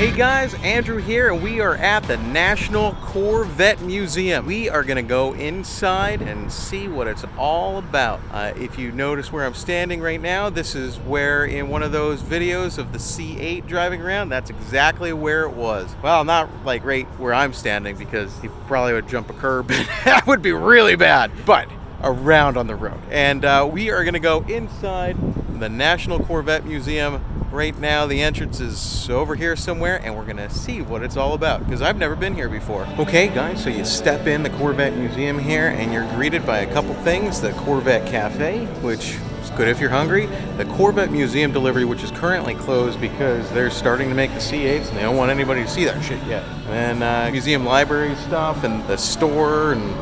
Hey guys, Andrew here, and we are at the National Corvette Museum. We are gonna go inside and see what it's all about. If you notice where I'm standing right now, this is where in one of those videos of the C8 driving around, that's exactly where it was. Well, not like right where I'm standing because he probably would jump a curb and that would be really bad, but around on the road. And we are gonna go inside the National Corvette Museum. Right now the entrance is over here somewhere, and we're gonna see what it's all about because I've never been here before. Okay guys, so you step in the Corvette Museum here and you're greeted by a couple things. The Corvette Cafe, which is good if you're hungry. The Corvette Museum delivery, which is currently closed because they're starting to make the C8s and they don't want anybody to see that shit yet. And museum library stuff and the store and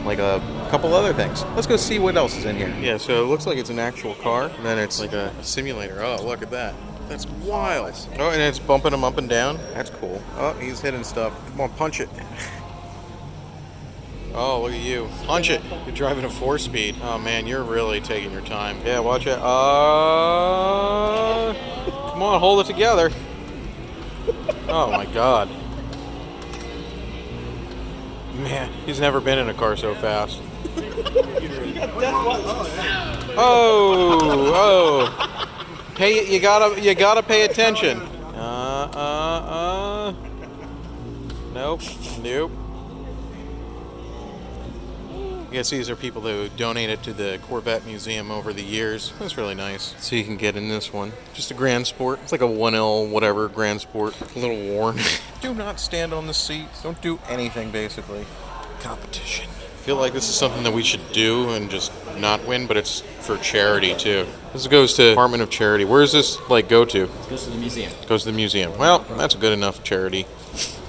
like a couple other things. Let's go see what else is in here. Yeah, so it looks like it's an actual car, and then it's like a simulator. Oh, look at that. That's wild. Oh, and it's bumping him up and down. That's cool. Oh, he's hitting stuff. Come on, punch it. Oh, look at you. Punch it. You're driving a 4-speed. Oh, man, you're really taking your time. Yeah, watch it. Come on, hold it together. Oh, my God. Man, he's never been in a car so fast. Oh. Hey, you gotta pay attention. Nope. I guess these are people who donated to the Corvette Museum over the years. That's really nice. So you can get in this one. Just a Grand Sport. It's like a 1L whatever Grand Sport. A little worn. Do not stand on the seats. Don't do anything basically. Competition. I feel like this is something that we should do and just not win, but it's for charity too. This goes to Department of Charity. Where does this like go to? It goes to the museum. Goes to the museum. Well, that's a good enough charity.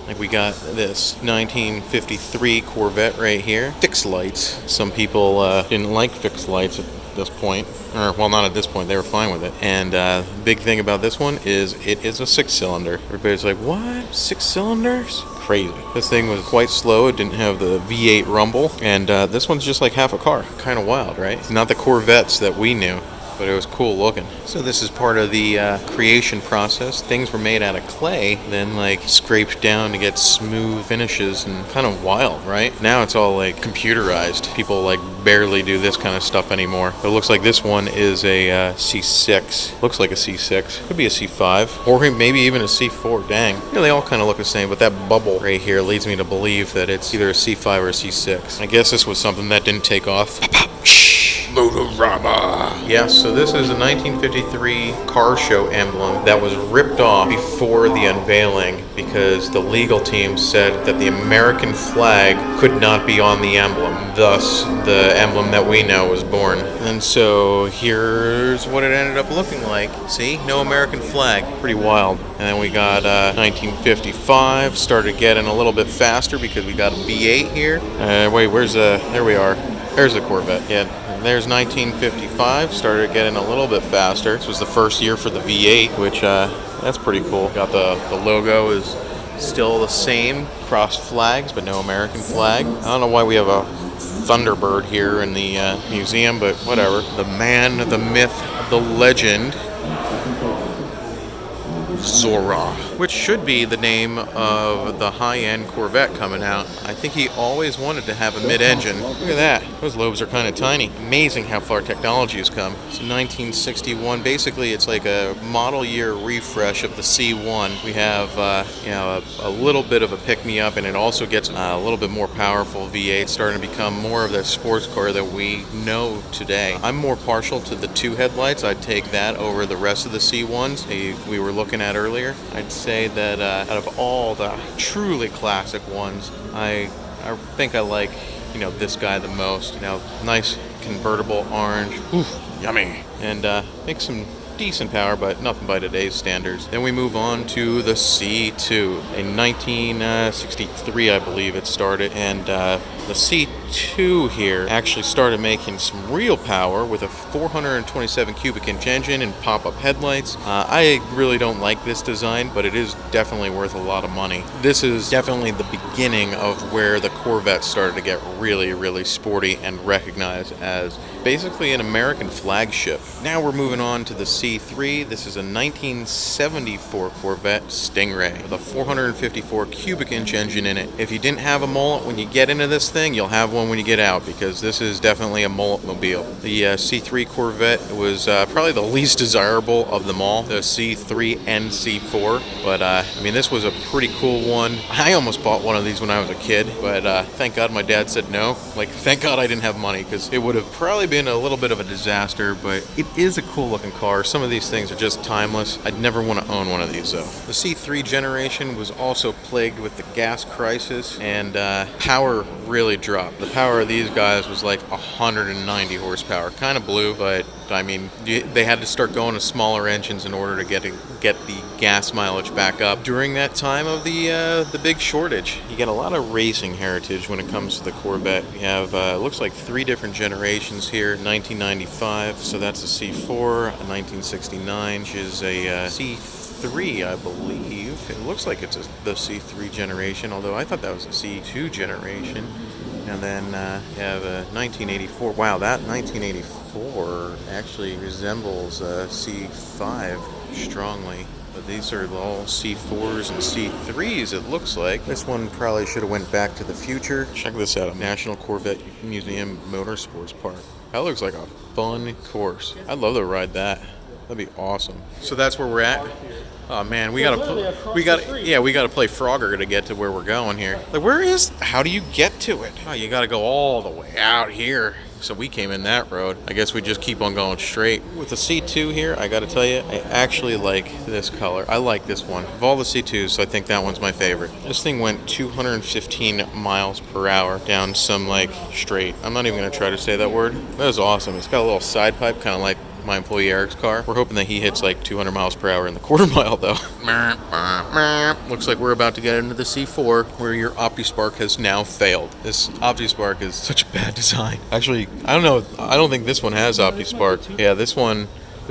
Like we got this 1953 Corvette right here. Fixed lights. Some people didn't like fixed lights at this point. Or, well, not at this point. They were fine with it. And the big thing about this one is it is a 6-cylinder. Everybody's like, what? 6 cylinders? Crazy. This thing was quite slow. It didn't have the V8 rumble. And this one's just like half a car. Kind of wild, right? It's not the Corvettes that we knew, but it was cool looking. So this is part of the creation process. Things were made out of clay, then like scraped down to get smooth finishes, and kind of wild, right? Now it's all like computerized. People like barely do this kind of stuff anymore. It looks like this one is a C6. Looks like a C6. Could be a C5, or maybe even a C4. Dang. You know, they all kind of look the same, but that bubble right here leads me to believe that it's either a C5 or a C6. I guess this was something that didn't take off. Motorama. Yes, so this is a 1953 car show emblem that was ripped off before the unveiling because the legal team said that the American flag could not be on the emblem. Thus, the emblem that we know was born. And so here's what it ended up looking like. See? No American flag. Pretty wild. And then we got 1955. Started getting a little bit faster because we got a V8 here. Wait, where's the... There we are. There's the Corvette. Yeah. There's 1955, started getting a little bit faster. This was the first year for the V8, which that's pretty cool. Got the logo is still the same, crossed flags, but no American flag. I don't know why we have a Thunderbird here in the museum, but whatever. The man, the myth, the legend, Zora, which should be the name of the high-end Corvette coming out. I think he always wanted to have a mid-engine. Look at that. Those lobes are kind of tiny. Amazing how far technology has come. So 1961, basically it's like a model year refresh of the C1. We have a little bit of a pick-me-up, and it also gets a little bit more powerful V8, starting to become more of the sports car that we know today. I'm more partial to the 2 headlights. I'd take that over the rest of the C1s we were looking at earlier. I'd say that out of all the truly classic ones, I think I like this guy the most. Nice convertible orange, yummy, and makes some decent power, but nothing by today's standards. Then we move on to the C2. In 1963, I believe it started, and the C2 here actually started making some real power with a 427 cubic inch engine and pop-up headlights. I really don't like this design, but it is definitely worth a lot of money. This is definitely the beginning of where the Corvette started to get really, really sporty and recognized as basically an American flagship. Now we're moving on to the C3. This is a 1974 Corvette Stingray with a 454 cubic inch engine in it. If you didn't have a mullet when you get into this thing, you'll have one when you get out, because this is definitely a mullet-mobile. The C3 Corvette was probably the least desirable of them all, the C3 and C4, but I mean, this was a pretty cool one. I almost bought one of these when I was a kid, but thank God my dad said no. Like, thank God I didn't have money, because it would have probably been a little bit of a disaster, but it is a cool looking car. Some of these things are just timeless. I'd never want to own one of these though. The C3 generation was also plagued with the gas crisis, and power really dropped. The power of these guys was like 190 horsepower. Kind of blew, but I mean, they had to start going to smaller engines in order to get the gas mileage back up during that time of the big shortage. You get a lot of racing heritage when it comes to the Corvette. You have looks like 3 different generations here. 1995, so that's a C4. A 1969, which is a C3, I believe. It looks like it's the C3 generation, although I thought that was a C2 generation. And then you have a 1984. Wow, that 1984 actually resembles a C5 strongly. But these are all C4s and C3s, it looks like. This one probably should have went back to the future. Check this out, National Corvette Museum Motorsports Park. That looks like a fun course. I'd love to ride that. That'd be awesome. So that's where we're at. Oh man, we gotta play Frogger to get to where we're going here. Like, how do you get to it? Oh, you gotta go all the way out here. So we came in that road. I guess we just keep on going straight. With the C2 here, I gotta tell you, I actually like this color. I like this one. Of all the C2s, I think that one's my favorite. This thing went 215 miles per hour down some, like, straight. I'm not even gonna try to say that word. That was awesome. It's got a little side pipe, kind of like my employee Eric's car. We're hoping that he hits like 200 miles per hour in the quarter mile though. Looks like we're about to get into the C4, where your OptiSpark has now failed. This OptiSpark is such a bad design. Actually, I don't know. I don't think this one has OptiSpark. Yeah, this one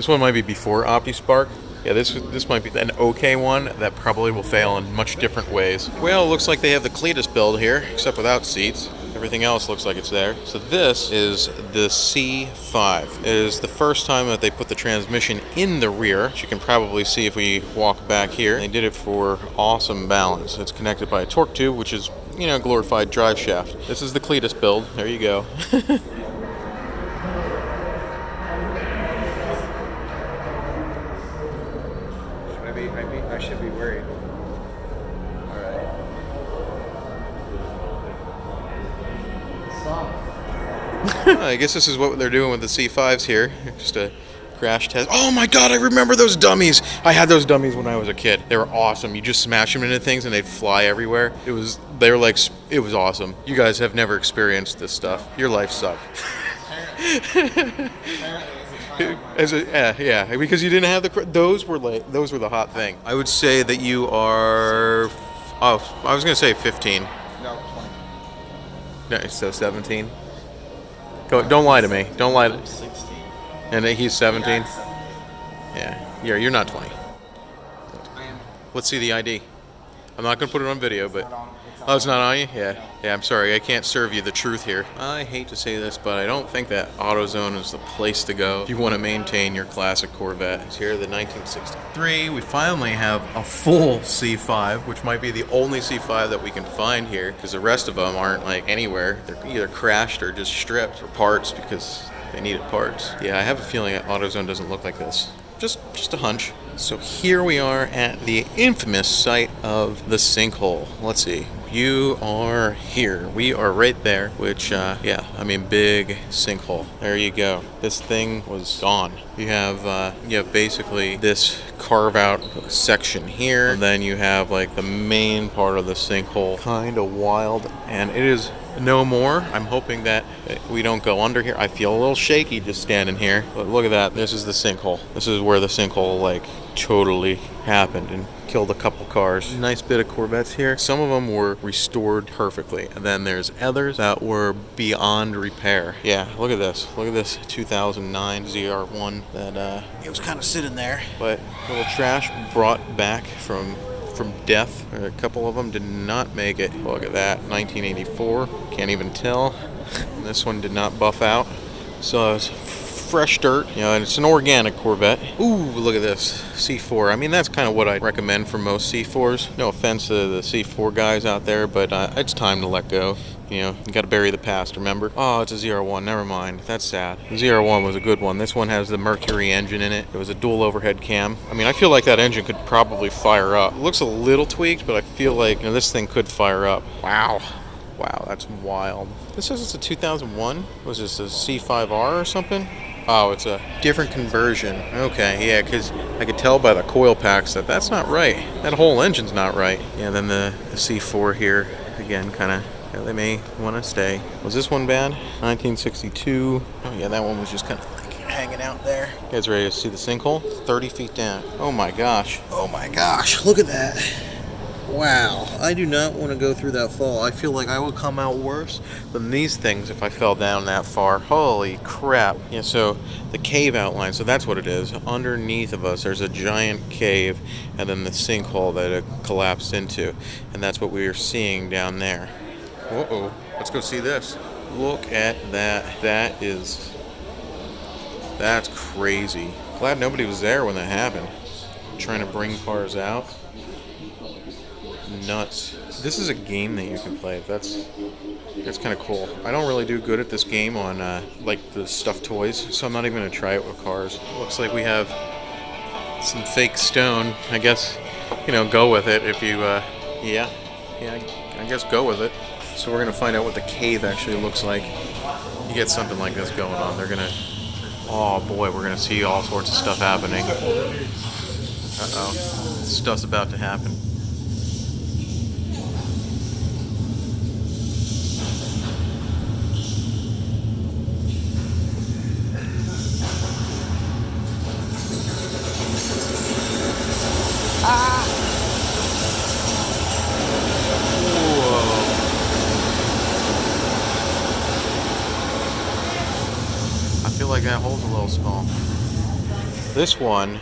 might be before OptiSpark. Yeah, this might be an okay one that probably will fail in much different ways. Well, it looks like they have the Cletus build here, except without seats. Everything else looks like it's there. So this is the C5. It is the first time that they put the transmission in the rear, which you can probably see if we walk back here. They did it for awesome balance. It's connected by a torque tube, which is, you know, glorified drive shaft. This is the Cletus build. There you go. I should be worried. I guess this is what they're doing with the C5s here. Just a crash test. Oh my god, I remember those dummies! I had those dummies when I was a kid. They were awesome. You just smash them into things and they'd fly everywhere. It was awesome. You guys have never experienced this stuff. Your life sucked. Yeah, because you didn't have those were the hot thing. I would say that you are, I was gonna say 15. No, 20. No, so 17. Don't lie to me. Don't lie. I'm 16. And he's 17. Yeah, you're not 20. I am. Let's see the ID. I'm not gonna put it on video, but Oh, it's not on you? Yeah. Yeah, I'm sorry. I can't serve you the truth here. I hate to say this, but I don't think that AutoZone is the place to go if you want to maintain your classic Corvette. It's here, the 1963. We finally have a full C5, which might be the only C5 that we can find here, because the rest of them aren't like anywhere. They're either crashed or just stripped for parts because they needed parts. Yeah, I have a feeling that AutoZone doesn't look like this. Just a hunch. So here we are at the infamous site of the sinkhole. Let's see. You are here. We are right there, which, yeah, I mean, big sinkhole. There you go. This thing was gone. You have basically this carve-out section here, and then you have, like, the main part of the sinkhole. Kind of wild, and it is no more. I'm hoping that we don't go under here. I feel a little shaky just standing here. But look at that. This is the sinkhole. This is where the sinkhole like totally happened and killed a couple cars. Nice bit of Corvettes here. Some of them were restored perfectly, and then there's others that were beyond repair. Yeah, look at this. Look at this 2009 ZR1 that it was kind of sitting there, but a little trash brought back from death. A couple of them did not make it. Look at that, 1984. Can't even tell. This one did not buff out. So it's fresh dirt. You know, and it's an organic Corvette. Ooh, look at this C4. I mean, that's kind of what I recommend for most C4s. No offense to the C4 guys out there, but it's time to let go. You know, you got to bury the past, remember? Oh, it's a ZR1. Never mind. That's sad. The ZR1 was a good one. This one has the Mercury engine in it. It was a dual overhead cam. I mean, I feel like that engine could probably fire up. It looks a little tweaked, but I feel like, you know, this thing could fire up. Wow. Wow, that's wild. This says it's a 2001. Was this a C5R or something? Oh, it's a different conversion. Okay, yeah, because I could tell by the coil packs that that's not right. That whole engine's not right. Yeah, then the C4 here, again, kind of, yeah, they may want to stay. Was this one bad? 1962. Oh, yeah, that one was just kind of like hanging out there. You guys ready to see the sinkhole? 30 feet down. Oh, my gosh. Oh, my gosh. Look at that. Wow, I do not want to go through that fall. I feel like I would come out worse than these things if I fell down that far. Holy crap. Yeah, so the cave outline, so that's what it is. Underneath of us, there's a giant cave and then the sinkhole that it collapsed into. And that's what we are seeing down there. Uh-oh, let's go see this. Look at that. That's crazy. Glad nobody was there when that happened. Trying to bring cars out. Nuts. This is a game that you can play. That's kind of cool. I don't really do good at this game on like the stuffed toys, so I'm not even going to try it with cars. Looks like we have some fake stone. I guess, you know, go with it if you, yeah, I guess go with it. So we're going to find out what the cave actually looks like. You get something like this going on, they're going to, oh boy, we're going to see all sorts of stuff happening. Uh-oh. Stuff's about to happen. Like that hole's a little small.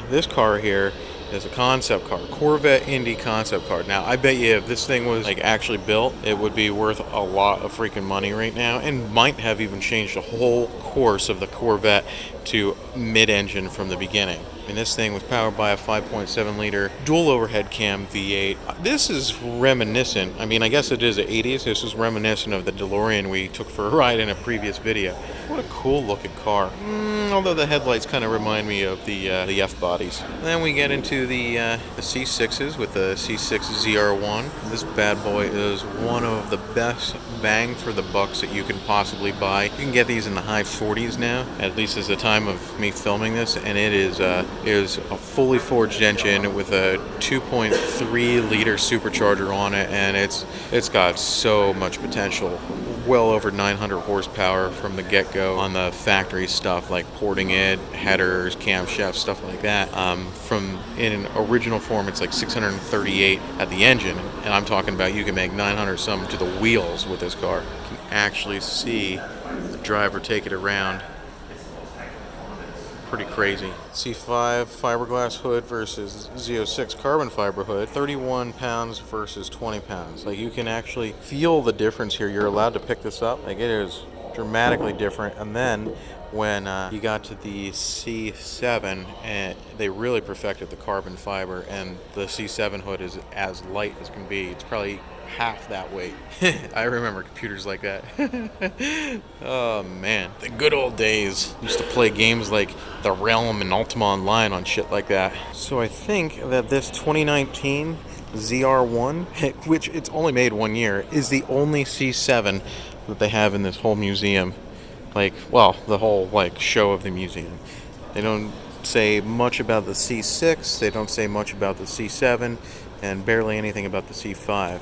This car here is a concept car, Corvette Indy concept car. Now, I bet you if this thing was like actually built, it would be worth a lot of freaking money right now, and might have even changed the whole course of the Corvette to mid-engine from the beginning. I mean, this thing was powered by a 5.7 liter dual overhead cam V8. This is reminiscent. I mean, I guess it is the 80s. This is reminiscent of the DeLorean we took for a ride in a previous video. What a cool looking car. Although the headlights kind of remind me of the F bodies. Then we get into the C6s with the C6 ZR1. This bad boy is one of the best bang for the bucks that you can possibly buy. You can get these in the high 40s now, at least as the time of me filming this, and it is a fully forged engine with a 2.3 liter supercharger on it, and it's got so much potential. Well over 900 horsepower from the get-go on the factory stuff like porting it, headers, camshafts, stuff like that. From in an original form, it's like 638 at the engine, and I'm talking about you can make 900 some to the wheels with this car. You can actually see the driver take it around. Pretty crazy. C5 fiberglass hood versus Z06 carbon fiber hood, 31 pounds versus 20 pounds. Like, you can actually feel the difference here. You're allowed to pick this up. Like, it is dramatically different. And then when you got to the C7, and they really perfected the carbon fiber, and the C7 hood is as light as can be. It's probably half that weight. I remember computers like that. Oh man, the good old days. Used to play games like The Realm and Ultima Online on shit like that. So I think that this 2019 ZR1, which it's only made 1 year, is the only C7 that they have in this whole museum. Like, well, the whole like show of the museum. They don't say much about the C6, they don't say much about the C7, and barely anything about the C5.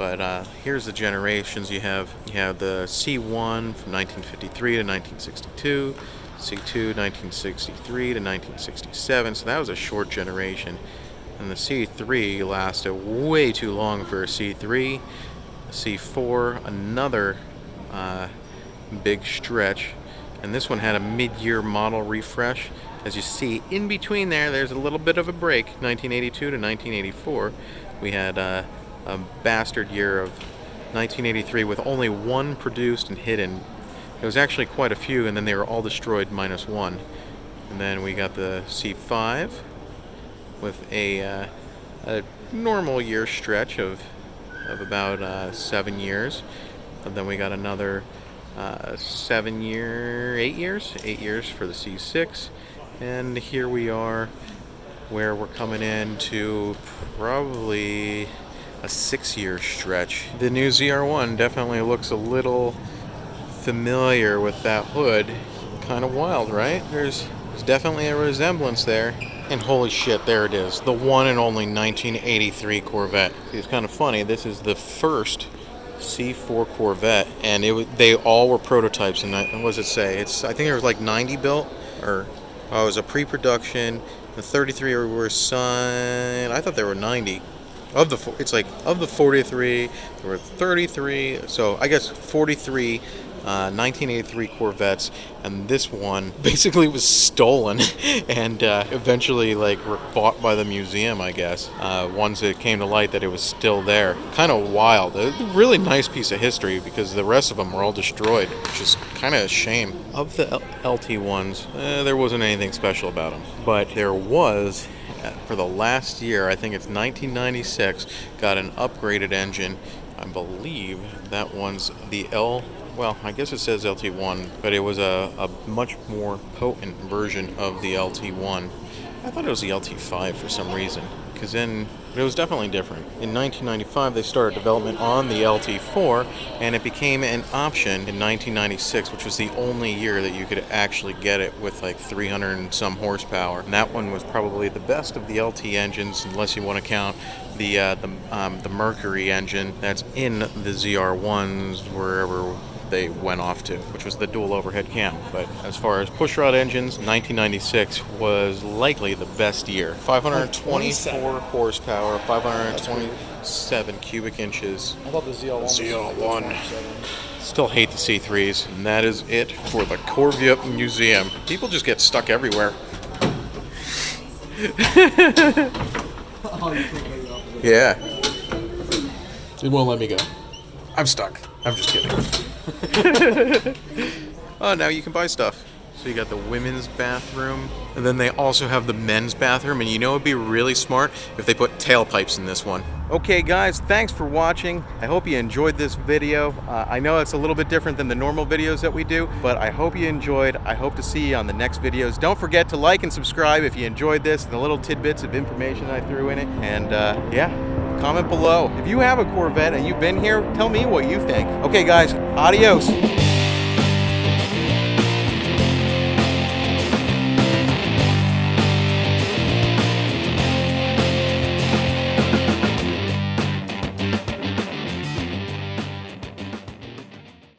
But here's the generations you have. You have the C1 from 1953 to 1962, C2 1963 to 1967, so that was a short generation. And the C3 lasted way too long for a C3. C4, another big stretch. And this one had a mid-year model refresh. As you see, in between there's a little bit of a break. 1982 to 1984. We had a bastard year of 1983 with only one produced and hidden. It was actually quite a few, and then they were all destroyed minus one. And then we got the C5 with a normal year stretch of about 7 years. And then we got another 8 years for the C6. And here we are where we're coming into probably a 6-year stretch. The new ZR1 definitely looks a little familiar with that hood. Kind of wild, right? There's definitely a resemblance there. And holy shit, there it is. The one and only 1983 Corvette. It's kind of funny. This is the first C4 Corvette, and they all were prototypes. And what does it say? I think there was like 90 built, or it was a pre-production. The 33 were signed. I thought there were 90. Of the 43, there were 33. So I guess 43 1983 Corvettes, and this one basically was stolen and eventually were bought by the museum, I guess, once it came to light that it was still there. Kind of wild. A really nice piece of history, because the rest of them were all destroyed, which is kind of a shame. Of the LT ones, there wasn't anything special about them, but there was, for the last year, I think it's 1996, got an upgraded engine. I believe that one's the well, I guess it says LT1, but it was a much more potent version of the LT1. I thought it was the LT5 for some reason, because then it was definitely different. In 1995, they started development on the LT4, and it became an option in 1996, which was the only year that you could actually get it with 300 and some horsepower. And that one was probably the best of the LT engines, unless you want to count the Mercury engine that's in the ZR1s, wherever they went off to, which was the dual overhead cam. But as far as pushrod engines, 1996 was likely the best year. 524 horsepower, 527 cubic inches. I thought the ZR1. Still hate the C3s, and that is it for the Corvette Museum. People just get stuck everywhere. Yeah. It won't let me go. I'm stuck. I'm just kidding. Oh, now you can buy stuff. So you got the women's bathroom, and then they also have the men's bathroom, and you know it'd be really smart if they put tailpipes in this one. Okay guys, thanks for watching. I hope you enjoyed this video. I know it's a little bit different than the normal videos that we do, but I hope you enjoyed. I hope to see you on the next videos. Don't forget to like and subscribe if you enjoyed this, and the little tidbits of information I threw in it. And yeah, comment below. If you have a Corvette and you've been here, tell me what you think. Okay guys, adios.